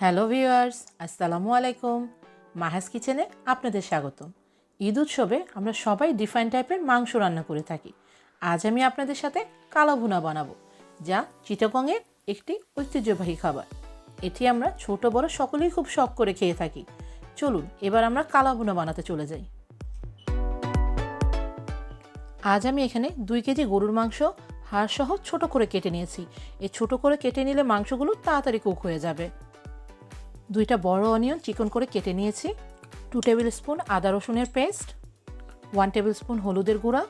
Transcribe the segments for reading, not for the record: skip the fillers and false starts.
Hello viewers, আসসালামু আলাইকুম। মাহাস কিচেনে আপনাদের স্বাগতম। ঈদ উৎসবে আমরা সবাই ডিফারেন্ট টাইপের মাংস রান্না করে থাকি। আজ আমি আপনাদের সাথে কালা ভুনা বানাবো, যা চিটাগংয়ের একটি ঐতিহ্যবাহী খাবার। এটি আমরা ছোট বড় সকলেই খুব শখ করে খেয়ে থাকি। চলুন এবার আমরা কালা ভুনা বানাতে চলে যাই। আজ আমি এখানে 2 কেজি গরুর মাংস হাড় সহ ছোট করে কেটে নিয়েছি। এই ছোট করে কেটে নিলে মাংসগুলো তাড়াতাড়ি কুক হয়ে যাবে। 2টা বড় অনিয়ন চিকন করে কেটে নিয়েছি। 2 টেবিল স্পুন আদা রসুনের পেস্ট, 1 টেবিল স্পুন হলুদের গুঁড়া,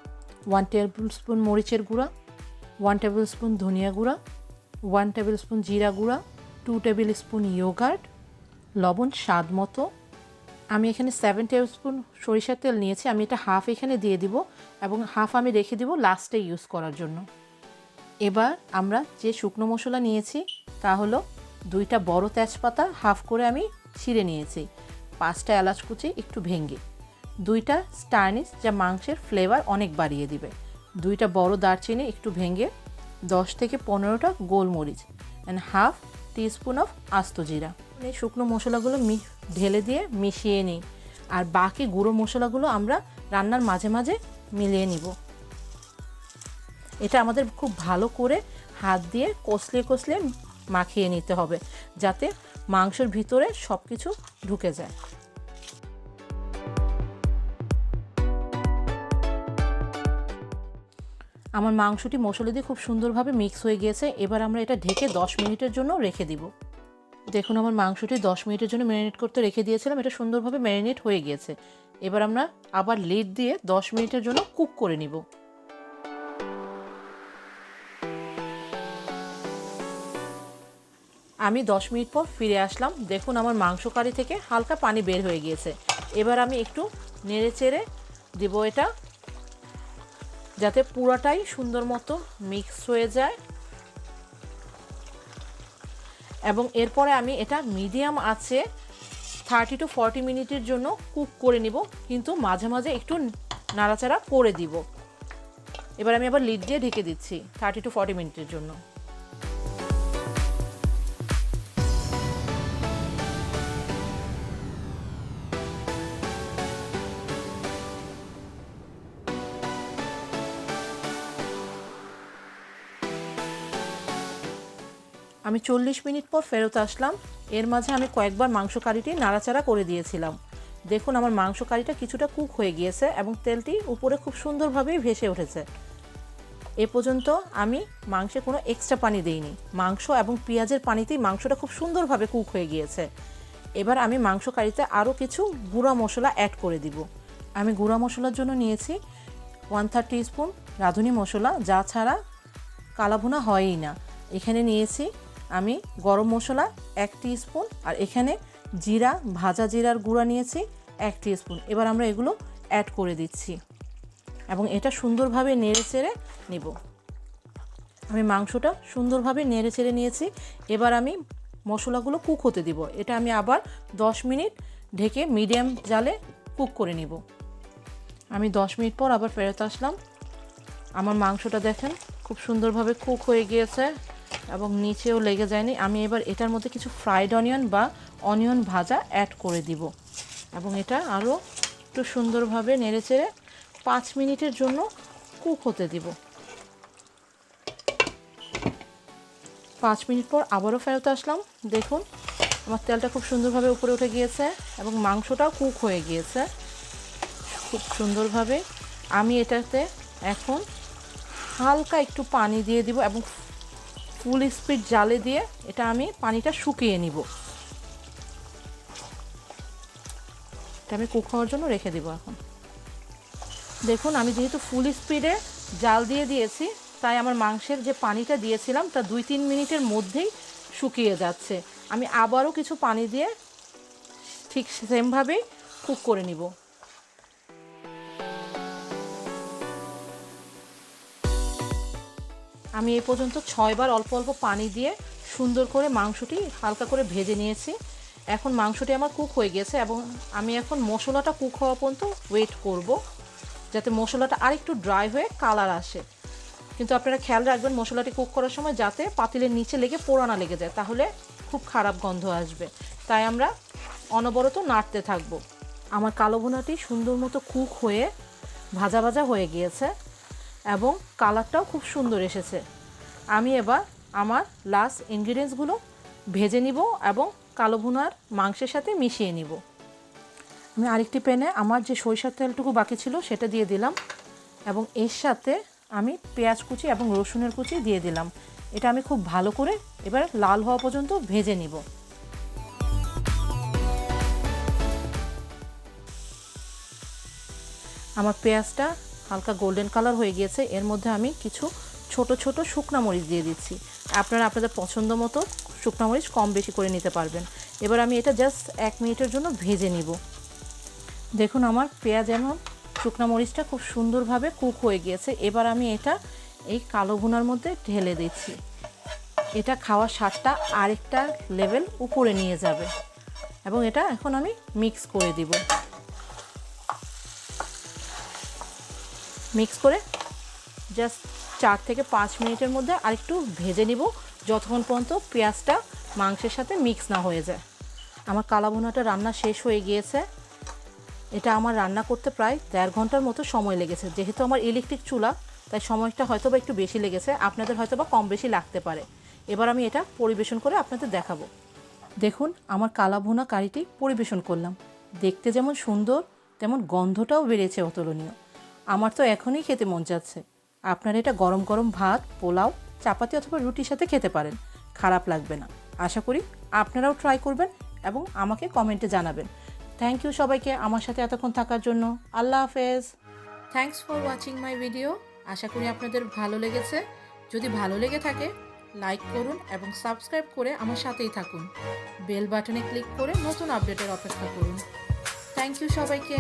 1 টেবিল স্পুন মরিচের গুঁড়া, 1 টেবিল স্পুন ধনিয়া গুঁড়া, 1 টেবিল স্পুন জিরা গুঁড়া, 2 টেবিল স্পুন ইয়োগার্ট, লবণ স্বাদ মতো। আমি এখানে 7 টেবিল স্পুন সরিষার তেল নিয়েছি। আমি এটা হাফ এখানে দিয়ে দিব এবং হাফ আমি রেখে দিব লাস্টে ইউজ করার জন্য। এবার আমরা যে শুকনো মশলা নিয়েছি তা হলো 2টা বড় তেজপাতা হাফ করে আমি ছিঁড়ে নিয়েছি, 5টা এলাচ কুচি একটু ভেঙে, 2টা স্টার যা মাংসের ফ্লেভার অনেক বাড়িয়ে দিবে, 2টা বড় দারচিনি একটু ভেঙে, 10 থেকে 15টা গোলমরিচ অ্যান্ড হাফ টিস্পুন অফ আস্ত জিরা। এই শুকনো মশলাগুলো ঢেলে দিয়ে মিশিয়ে নিই, আর বাকি গুঁড়ো মশলাগুলো আমরা রান্নার মাঝে মাঝে মিলিয়ে নিব। এটা আমাদের খুব ভালো করে হাত দিয়ে কষলে মাখিয়ে নিতে হবে, যাতে মাংসের ভিতরে সব কিছু ঢুকে যায়। আমার মাংসটি মশলা দিয়ে খুব সুন্দরভাবে মিক্স হয়ে গিয়েছে। এবার আমরা এটা ঢেকে 10 মিনিটের জন্য রেখে দিব। দেখুন আমার মাংসটি 10 মিনিটের জন্য ম্যারিনেট করতে রেখে দিয়েছিলাম, এটা সুন্দরভাবে ম্যারিনেট হয়ে গিয়েছে। এবার আমরা আবার লিড দিয়ে 10 মিনিটের জন্য কুক করে নিব। আমি 10 মিনিট পর ফিরে আসলাম। দেখুন আমার মাংস কারি থেকে হালকা পানি বের হয়ে গিয়েছে। এবার আমি একটু নেড়ে চেড়ে দেব এটা, যাতে পুরোটাই সুন্দর মতো মিক্স হয়ে যায়। এবং এরপরে আমি এটা মিডিয়াম আছে 30 to 40 মিনিটের জন্য কুক করে নিব, কিন্তু মাঝে মাঝে একটু নাড়াচাড়া করে দিব। এবার আমি আবার লিড দিয়ে ঢেকে দিচ্ছি 30 to 40 মিনিটের জন্য। আমি 40 মিনিট পর ফেরত আসলাম। এর মাঝে আমি কয়েকবার মাংস কারিটি নাড়াচাড়া করে দিয়েছিলাম। দেখুন আমার মাংস কারিটা কিছুটা কুক হয়ে গিয়েছে এবং তেলটি উপরে খুব সুন্দরভাবেই ভেসে উঠেছে। এ পর্যন্ত আমি মাংসে কোনো এক্সট্রা পানি দিইনি, মাংস এবং পেঁয়াজের পানিতেই মাংসটা খুব সুন্দরভাবে কুক হয়ে গিয়েছে। এবার আমি মাংস কারিতে আরও কিছু গুঁড়া মশলা অ্যাড করে দিব। আমি গুঁড়া মশলার জন্য নিয়েছি 1/3 টিস্পুন রাঁধুনি মশলা, যা ছাড়া কালা ভুনা হয়ই না। এখানে নিয়েছি আমি গরম মশলা 1 টিস্পুন, আর এখানে জিরা, ভাজা জিরার গুঁড়া নিয়েছি 1 টিস্পুন। এবার আমরা এগুলো অ্যাড করে দিচ্ছি এবং এটা সুন্দরভাবে নেড়ে চেড়ে নেব। আমি মাংসটা সুন্দরভাবে নেড়ে চেড়ে নিয়েছি। এবার আমি মশলাগুলো কুক হতে দিব। এটা আমি আবার 10 মিনিট ঢেকে মিডিয়াম জালে কুক করে নিব। আমি 10 মিনিট পর আবার ফেরত আসলাম। আমার মাংসটা দেখেন খুব সুন্দরভাবে কুক হয়ে গিয়েছে এবং নিচেও লেগে যায়নি। আমি এবার এটার মধ্যে কিছু ফ্রাইড অনিয়ন বা অনিয়ন ভাজা অ্যাড করে দিব এবং এটা আরও একটু সুন্দরভাবে নেড়েচেড়ে 5 মিনিটের জন্য কুক হতে দিব। 5 মিনিট পর আবারও ফেরত আসলাম। দেখুন আমার তেলটা খুব সুন্দরভাবে উপরে উঠে গিয়েছে এবং মাংসটাও কুক হয়ে গিয়েছে খুব সুন্দরভাবে। আমি এটাতে এখন হালকা একটু পানি দিয়ে দিব এবং ফুল স্পিড জালে দিয়ে এটা আমি পানিটা শুকিয়ে নিব। এটা আমি কুক হওয়ার জন্য রেখে দিব। এখন দেখুন আমি যেহেতু ফুল স্পিডে জাল দিয়ে দিয়েছি, তাই আমার মাংসের যে পানিটা দিয়েছিলাম তা 2-3 মিনিটের মধ্যেই শুকিয়ে যাচ্ছে। আমি আবারও কিছু পানি দিয়ে ঠিক সেমভাবেই কুক করে নিব। আমি এই পর্যন্ত 6 বার অল্প অল্প পানি দিয়ে সুন্দর করে মাংসটি হালকা করে ভেজে নিয়েছি। এখন মাংসটি আমার কুক হয়ে গেছে এবং আমি এখন মশলাটা কুক হওয়া পর্যন্ত ওয়েট করব, যাতে মশলাটা আরেকটু ড্রাই হয়ে কালার আসে। কিন্তু আপনারা খেয়াল রাখবেন মশলাটি কুক করার সময় যাতে পাতিলের নিচে লেগে পোড়া না লেগে যায়, তাহলে খুব খারাপ গন্ধ আসবে, তাই আমরা অনবরত নাড়তে থাকবো। আমার কালো ভুনাটি সুন্দর মতো কুক হয়ে ভাজা ভাজা হয়ে গিয়েছে এবং কালারটাও খুব সুন্দর এসেছে। আমি এবার আমার লাস্ট ইনগ্রিডিয়েন্টসগুলো ভেজে নিব এবং কালো ভুনার মাংসের সাথে মিশিয়ে নিব। আমি আরেকটি প্যানে আমার যে সরিষার তেলটুকু বাকি ছিল সেটা দিয়ে দিলাম এবং এর সাথে আমি পেঁয়াজ কুচি এবং রসুনের কুচি দিয়ে দিলাম। এটা আমি খুব ভালো করে এবার লাল হওয়া পর্যন্ত ভেজে নিব। আমার পেঁয়াজটা হালকা গোল্ডেন কালার হয়ে গিয়েছে। এর মধ্যে আমি কিছু ছোট ছোট শুকনা মরিচ দিয়ে দিচ্ছি। আপনারা আপনাদের পছন্দ মতো শুকনা মরিচ কম বেশি করে নিতে পারবেন। এবার আমি এটা জাস্ট 1 মিনিটের জন্য ভেজে নিব। দেখুন আমার পেঁয়াজ এবং শুকনা মরিচটা খুব সুন্দরভাবে কুক হয়ে গিয়েছে। এবার আমি এটা এই কালো ভুনার মধ্যে ঢেলে দিচ্ছি। এটা খাওয়ার স্বাদটা আরেকটা লেভেল উপরে নিয়ে যাবে এবং এটা এখন আমি মিক্স করে দিব। মিক্স করে জাস্ট 4 থেকে 5 মিনিটের মধ্যে আরেকটু ভেজে নিব, যতক্ষণ পর্যন্ত পেঁয়াজটা মাংসের সাথে মিক্স না হয়ে যায়। আমার কালা ভুনাটা রান্না শেষ হয়ে গিয়েছে। এটা আমার রান্না করতে প্রায় 1.5 ঘন্টার মতো সময় লেগেছে। যেহেতু আমার ইলেকট্রিক চুলা, তাই সময়টা হয়তো বা একটু বেশি লেগেছে, আপনাদের হয়তো বা কম বেশি লাগতে পারে। এবার আমি এটা পরিবেশন করে আপনাদের দেখাবো। দেখুন আমার কালা ভুনা কারিটি পরিবেশন করলাম। দেখতে যেমন সুন্দর তেমন গন্ধটাও বেড়েছে অতুলনীয়। আমার তো এখনই খেতে মন যাচ্ছে। আপনারা এটা গরম গরম ভাত, পোলাও, চাপাতি অথবা রুটির সাথে খেতে পারেন, খারাপ লাগবে না। আশা করি আপনারাও ট্রাই করবেন এবং আমাকে কমেন্টে জানাবেন। থ্যাংক ইউ সবাইকে আমার সাথে এতক্ষণ থাকার জন্য। আল্লাহ হাফেজ। Thanks for watching my video. আশা করি আপনাদের ভালো লেগেছে। যদি ভালো লেগে থাকে লাইক করুন এবং সাবস্ক্রাইব করে আমার সাথেই থাকুন। বেল বাটনে ক্লিক করে নতুন আপডেটের অপেক্ষা করুন। থ্যাংক ইউ সবাইকে।